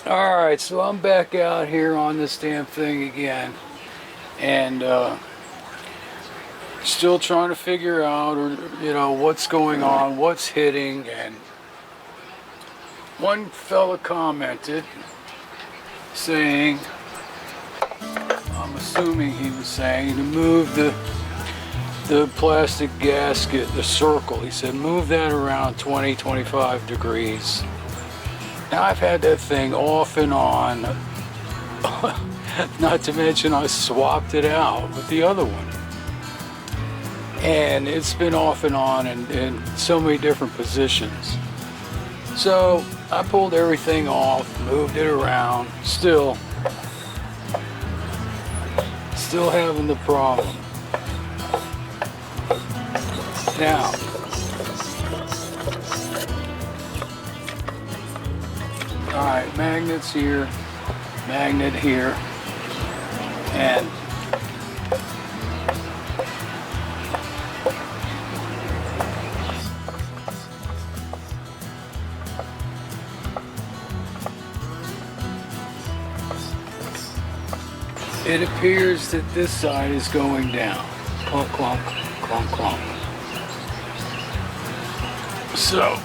Alright, so I'm back out here on this damn thing again, and still trying to figure out, what's going on, what's hitting. And one fella commented saying, I'm assuming he was saying, to move the plastic gasket, the circle. He said move that around 20-25 degrees. Now I've had that thing off and on, not to mention I swapped it out with the other one. And it's been off and on in so many different positions. So I pulled everything off, moved it around, still having the problem. Now, alright, magnets here, magnet here, and it appears that this side is going down. Clunk, clunk, clunk, clunk. So,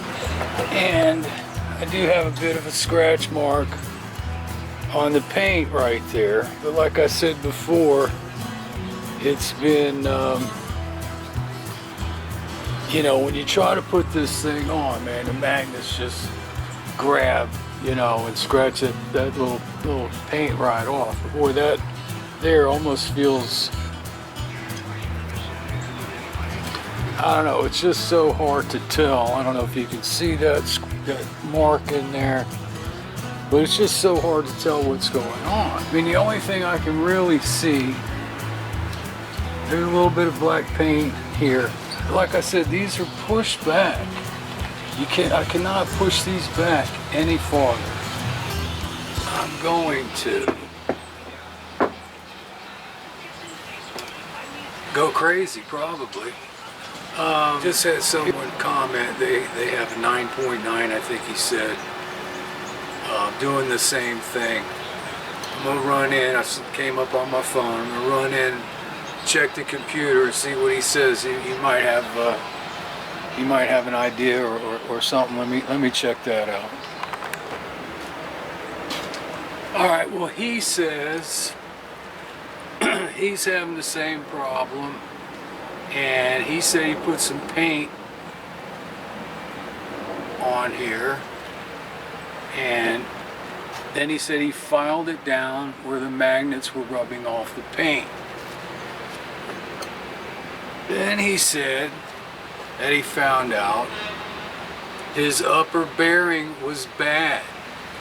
and I do have a bit of a scratch mark on the paint right there. But like I said before, it's been, when you try to put this thing on, man, the magnets just grab, and scratch that little paint right off. But boy, that there almost feels, I don't know, it's just so hard to tell. I don't know if you can see that mark in there, but it's just so hard to tell what's going on. I mean, the only thing I can really see, there's a little bit of black paint here. Like I said, these are pushed back. I cannot push these back any farther. I'm going to go crazy, probably. Just had someone comment, they have 9.9, I think he said, doing the same thing. I'm gonna run in, I came up on my phone, I'm gonna run in, check the computer and see what he says. He might have an idea or something. Let me check that out. Alright, well, he says he's having the same problem, and he said he put some paint on here, and then he said he filed it down where the magnets were rubbing off the paint. Then he said that he found out his upper bearing was bad,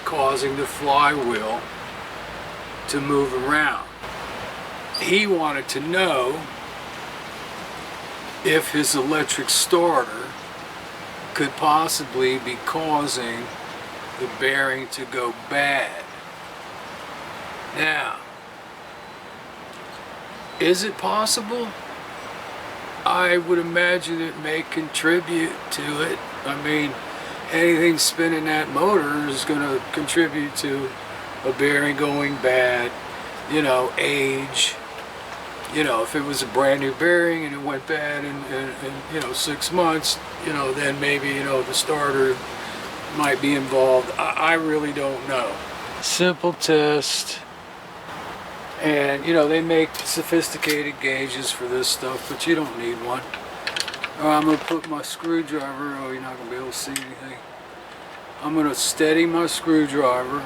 causing the flywheel to move around. He wanted to know if his electric starter could possibly be causing the bearing to go bad. Now, is it possible? I would imagine it may contribute to it. I mean, anything spinning that motor is going to contribute to a bearing going bad, age. If it was a brand new bearing and it went bad in 6 months, then maybe, the starter might be involved. I really don't know. Simple test. And, they make sophisticated gauges for this stuff, but you don't need one. I'm going to put my screwdriver, oh, you're not going to be able to see anything. I'm going to steady my screwdriver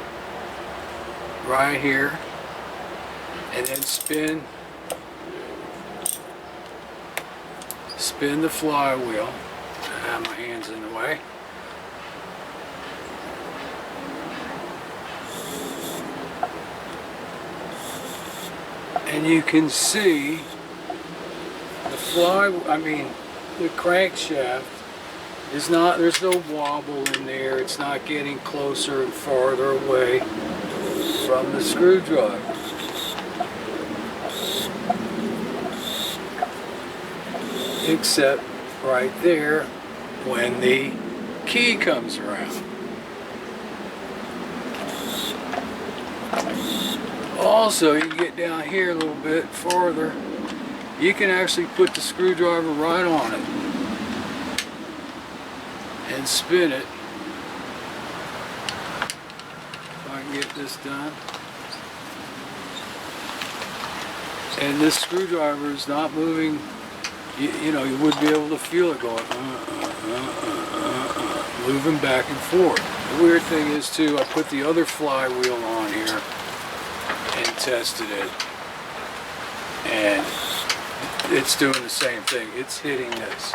right here, and then spin the flywheel. I have my hands in the way. And you can see the crankshaft is not, there's no wobble in there. It's not getting closer and farther away from the screwdriver. Except right there when the key comes around. Also, you get down here a little bit farther, you can actually put the screwdriver right on it and spin it. If I can get this done. And this screwdriver is not moving. You know, you would be able to feel it going moving back and forth. The weird thing is too, I put the other flywheel on here and tested it, and it's doing the same thing. It's hitting this.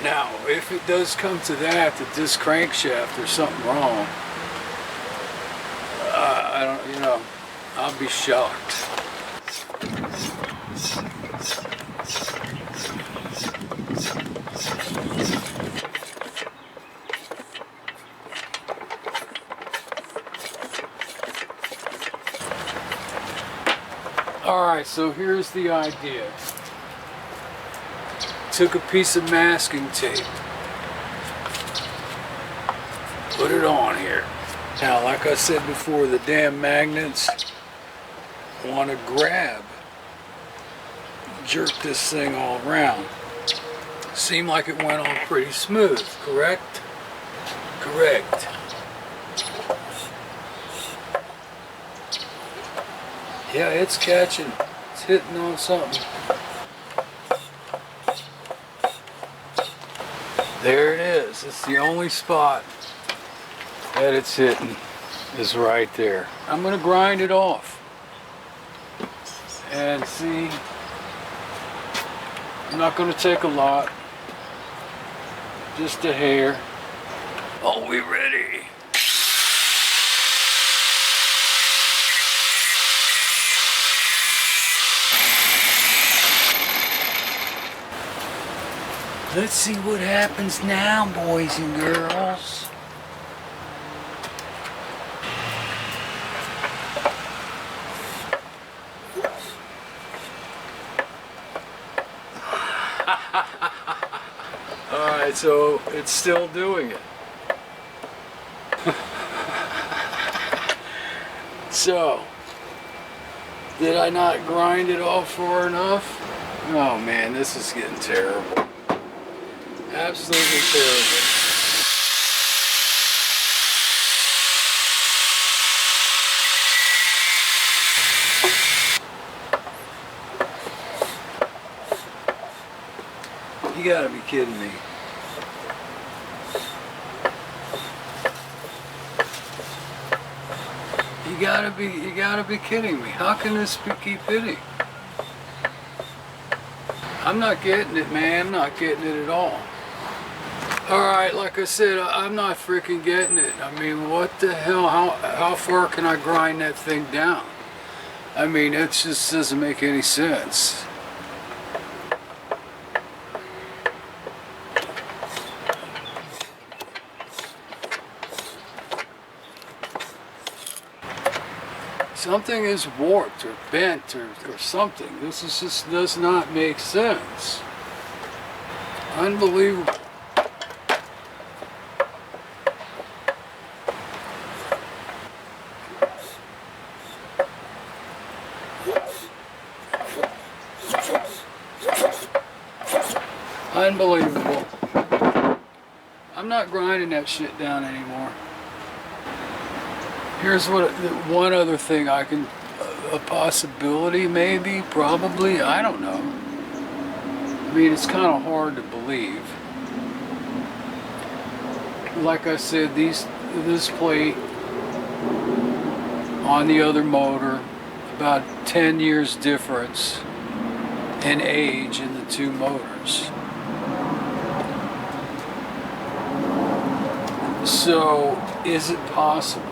Now, if it does come to that this crankshaft, there's something wrong, I don't, you know, I'll be shocked. Alright, so here's the idea. Took a piece of masking tape, put it on here. Now, like I said before, the damn magnets want to grab, jerk this thing all around. Seemed like it went all pretty smooth, correct? Correct. Yeah, it's catching. It's hitting on something. There it is. It's the only spot that it's hitting is right there. I'm going to grind it off and see. I'm not going to take a lot, just a hair. Are we ready? Let's see what happens now, boys and girls. Alright, so it's still doing it. So, did I not grind it off far enough? Oh man, this is getting terrible. Absolutely terrible. You gotta be kidding me. You gotta be kidding me. How can this keep hitting? I'm not getting it, man. I'm not getting it at all. Alright, like I said, I'm not freaking getting it. I mean, what the hell? How far can I grind that thing down? I mean, it just doesn't make any sense. Something is warped or bent or something. This is just does not make sense. Unbelievable. Unbelievable. I'm not grinding that shit down anymore. Here's one other thing I can, a possibility maybe, probably, I don't know. I mean, it's kind of hard to believe. Like I said, this plate on the other motor, about 10 years difference in age in the two motors. So, is it possible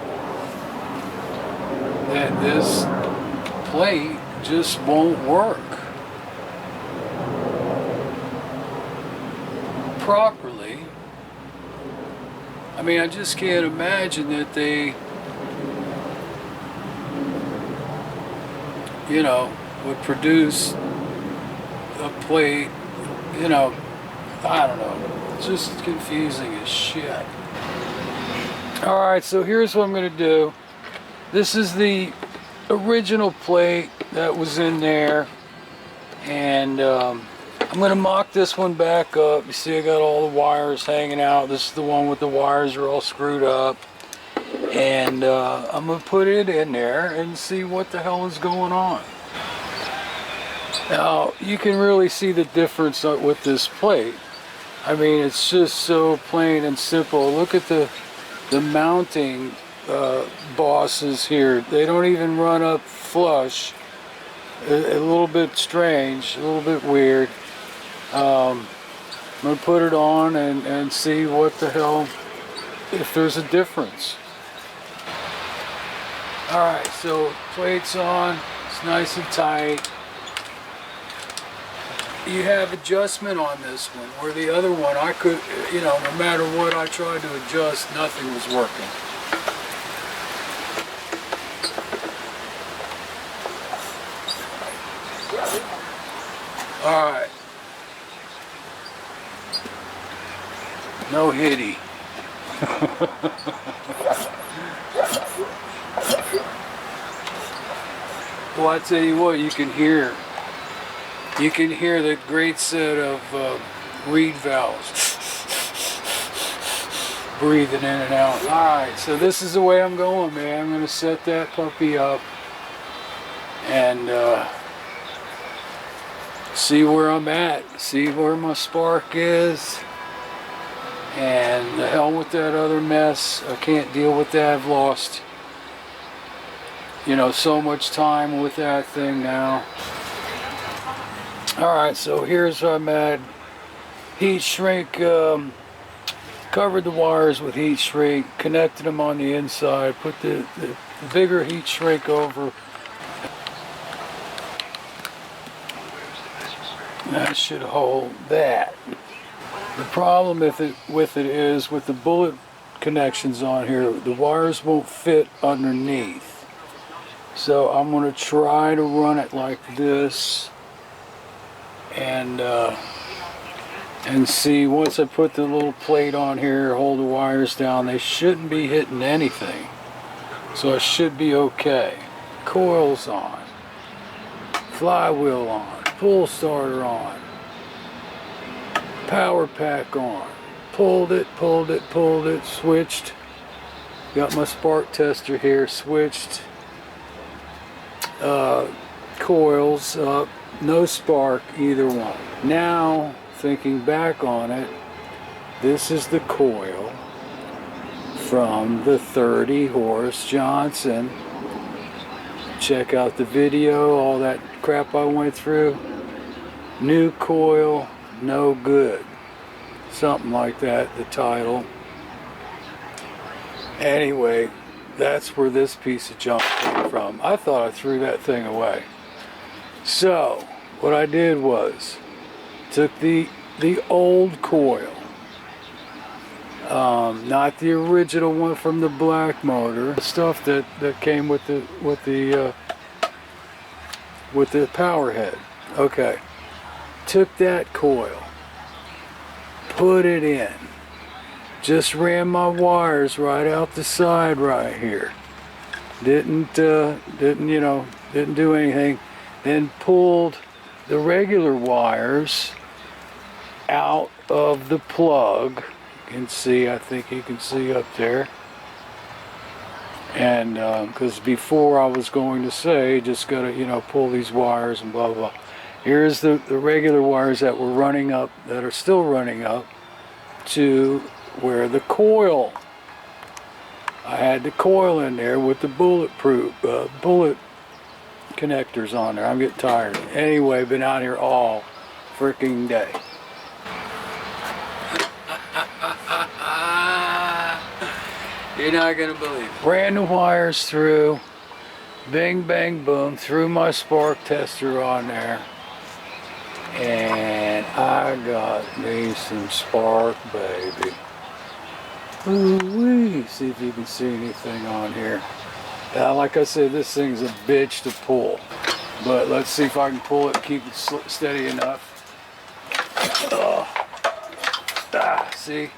that this plate just won't work properly? I mean, I just can't imagine that they you know, would produce a plate, you know, I don't know. It's just confusing as shit. Alright, so here's what I'm going to do. This is the original plate that was in there. And I'm going to mock this one back up. You see I got all the wires hanging out. This is the one with the wires are all screwed up. And I'm going to put it in there and see what the hell is going on. Now, you can really see the difference with this plate. I mean, it's just so plain and simple. Look at the mounting bosses here. They don't even run up flush. A little bit strange, a little bit weird. I'm going to put it on and see what the hell, if there's a difference. Alright, so plate's on. It's nice and tight. You have adjustment on this one, where the other one I could, you know, no matter what I tried to adjust, nothing was working. Alright. No hitty. Well, I tell you what, you can hear the great set of reed valves breathing in and out. Alright, so this is the way I'm going, man. I'm going to set that puppy up and see where I'm at, see where my spark is, and the hell with that other mess. I can't deal with that. I've lost, you know, so much time with that thing now. Alright, so here's where I'm at. Heat shrink, covered the wires with heat shrink, connected them on the inside, put the bigger heat shrink over. That should hold that. The problem with it is with the bullet connections on here, the wires won't fit underneath. So I'm going to try to run it like this and see, once I put the little plate on here, hold the wires down, they shouldn't be hitting anything. So it should be okay. Coils on, flywheel on, pull starter on, power pack on, pulled it, switched, got my spark tester here, switched, coils up, no spark either one. Now, thinking back on it, this is the coil from the 30 horse Johnson. Check out the video, all that crap I went through. New coil, no good. Something like that, the title. Anyway, that's where this piece of junk came from. I thought I threw that thing away. So, what I did was, took the old coil, not the original one from the black motor, the stuff that came with the power head. Okay, took that coil, put it in, just ran my wires right out the side right here. Didn't do anything. Then pulled the regular wires out of the plug. You can see, I think you can see up there. And because before I was going to say, just gotta, pull these wires and blah blah. Here's the regular wires that were running up, that are still running up to where the coil. I had the coil in there with the bullet connectors on there. I'm getting tired. Anyway, been out here all freaking day. You're not gonna believe it. Ran the wires through, bing bang boom, threw my spark tester on there, and I got me some spark, baby. Ooh-wee. See if you can see anything on here. Like I said, this thing's a bitch to pull. But let's see if I can pull it and keep it steady enough. See?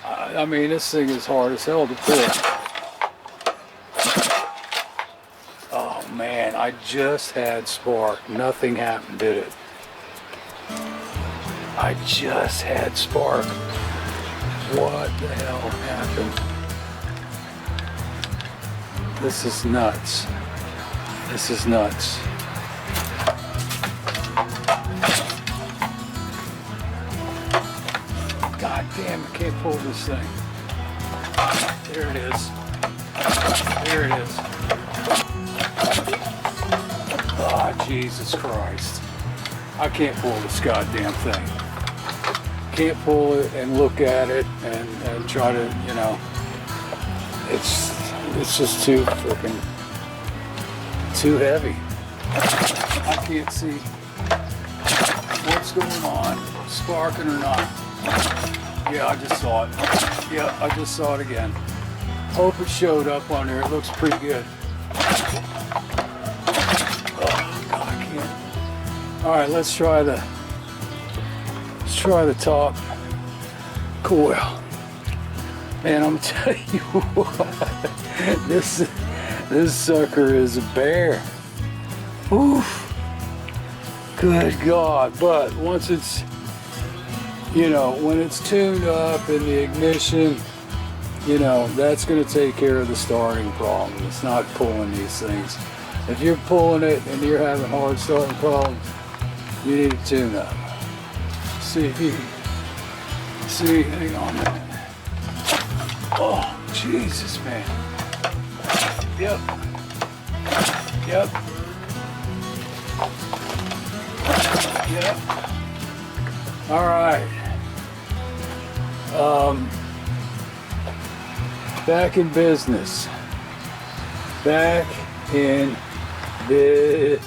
I mean, this thing is hard as hell to pull. Oh man, I just had spark. Nothing happened, did it? I just had spark. What the hell happened? This is nuts. This is nuts. God damn, I can't pull this thing. There it is. There it is. Oh, Jesus Christ. I can't pull this goddamn thing. Can't pull it and look at it and try to, you know, it's just too freaking, too heavy. I can't see what's going on, sparking or not. Yeah, I just saw it. Yeah, I just saw it again. Hope it showed up on there. It looks pretty good. Oh, God, I can't. All right, let's try the top coil. Man, I'm telling you what, this sucker is a bear. Oof. Good God. But once it's, you know, when it's tuned up in the ignition, you know, that's going to take care of the starting problem. It's not pulling these things. If you're pulling it and you're having hard starting problems, you need to tune up. See if you can see, hang on a minute. Oh, Jesus, man. Yep. Yep. Yep. All right. Back in business. Back in business.